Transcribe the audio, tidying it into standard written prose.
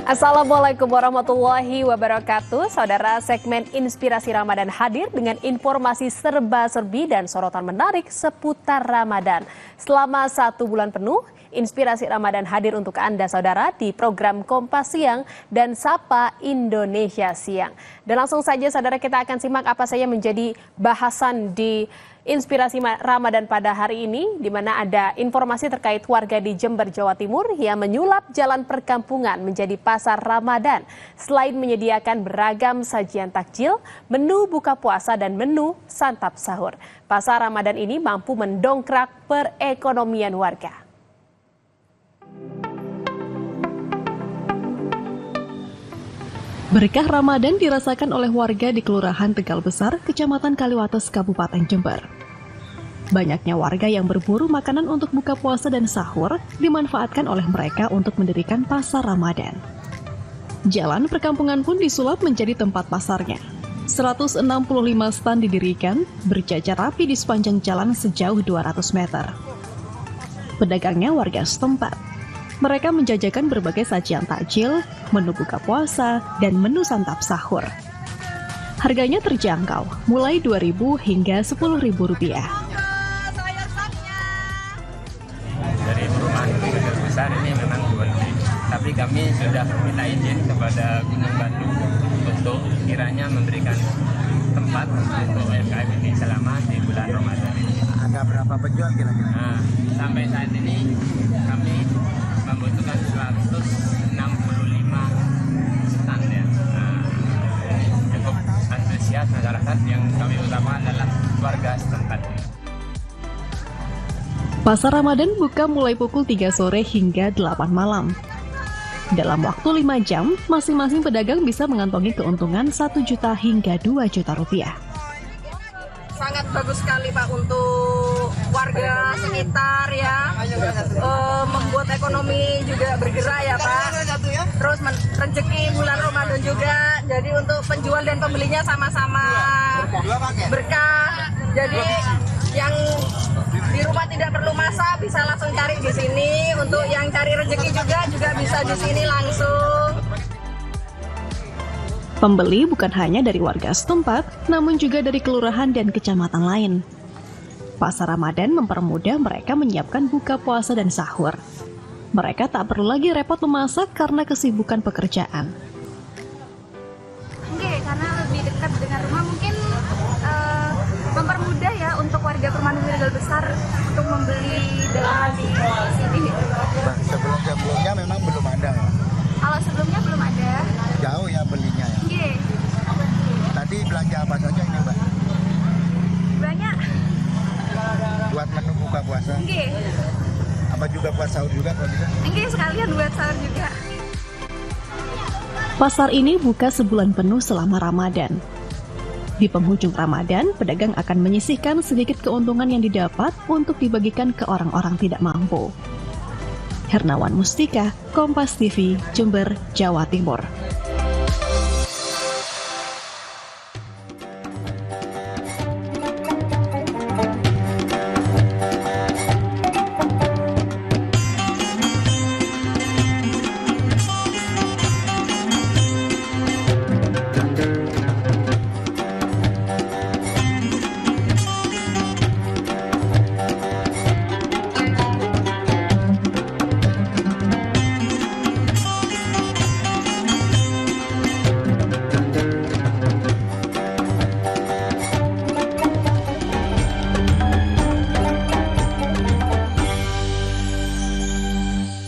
Assalamualaikum warahmatullahi wabarakatuh. Saudara, segmen Inspirasi Ramadan hadir dengan informasi serba-serbi dan sorotan menarik seputar Ramadan. Selama 1 bulan penuh, Inspirasi Ramadan hadir untuk Anda, saudara, di program Kompas Siang dan Sapa Indonesia Siang. Dan langsung saja, saudara, kita akan simak apa saja menjadi bahasan di Inspirasi Ramadan pada hari ini, di mana ada informasi terkait warga di Jember, Jawa Timur yang menyulap jalan perkampungan menjadi pasar Ramadan. Selain menyediakan beragam sajian takjil, menu buka puasa dan menu santap sahur. Pasar Ramadan ini mampu mendongkrak perekonomian warga. Berkah Ramadan dirasakan oleh warga di Kelurahan Tegal Besar, Kecamatan Kaliwates, Kabupaten Jember. Banyaknya warga yang berburu makanan untuk buka puasa dan sahur dimanfaatkan oleh mereka untuk mendirikan pasar Ramadan. Jalan perkampungan pun disulap menjadi tempat pasarnya. 165 stan didirikan, berjajar rapi di sepanjang jalan sejauh 200 meter. Pedagangnya warga setempat. Mereka menjajakan berbagai sajian takjil, menu buka puasa, dan menu santap sahur. Harganya terjangkau, mulai Rp2.000 hingga Rp10.000. Dari perumahan Tegal Besar ini memang jual beli, tapi kami sudah minta izin kepada Gunung Batu untuk kiranya memberikan tempat untuk UMKM ini selama di bulan Ramadan ini. Ada berapa penjual kira-kira? Nah, sampai saat ini kami membutuhkan 165 stand ya. Cukup antusias masyarakat, yang kami utamakan adalah warga setempat. Pasar Ramadan buka mulai pukul 3 sore hingga 8 malam. Dalam waktu 5 jam, masing-masing pedagang bisa mengantongi keuntungan 1 juta hingga 2 juta rupiah. Sangat bagus sekali Pak untuk warga sekitar ya, membuat ekonomi juga bergerak ya Pak. Terus rezeki bulan Ramadan juga, jadi untuk penjual dan pembelinya sama-sama berkah. Jadi yang di rumah tidak perlu masak, bisa langsung cari di sini. Untuk yang cari rezeki juga bisa di sini langsung. Pembeli bukan hanya dari warga setempat, namun juga dari kelurahan dan kecamatan lain. Pasar Ramadan mempermudah mereka menyiapkan buka puasa dan sahur. Mereka tak perlu lagi repot memasak karena kesibukan pekerjaan. Oke, karena lebih dekat dengan rumah, mungkin mempermudah ya untuk warga perumahan Tegal Besar untuk membeli dagangan di sini. Sebelum-sebelumnya memang belum ada ya? Kalau sebelumnya belum ada. Jauh ya belinya ya? Oke. Tadi belanja apa saja ini Mbak? Banyak. Buat menu buka puasa? Oke. Apa juga buat sahur juga kalau bisa? Oke, sekalian buat sahur juga. Pasar ini buka sebulan penuh selama Ramadan. Di penghujung Ramadan, pedagang akan menyisihkan sedikit keuntungan yang didapat untuk dibagikan ke orang-orang tidak mampu. Hernawan Mustika, Kompas TV, Jember, Jawa Timur.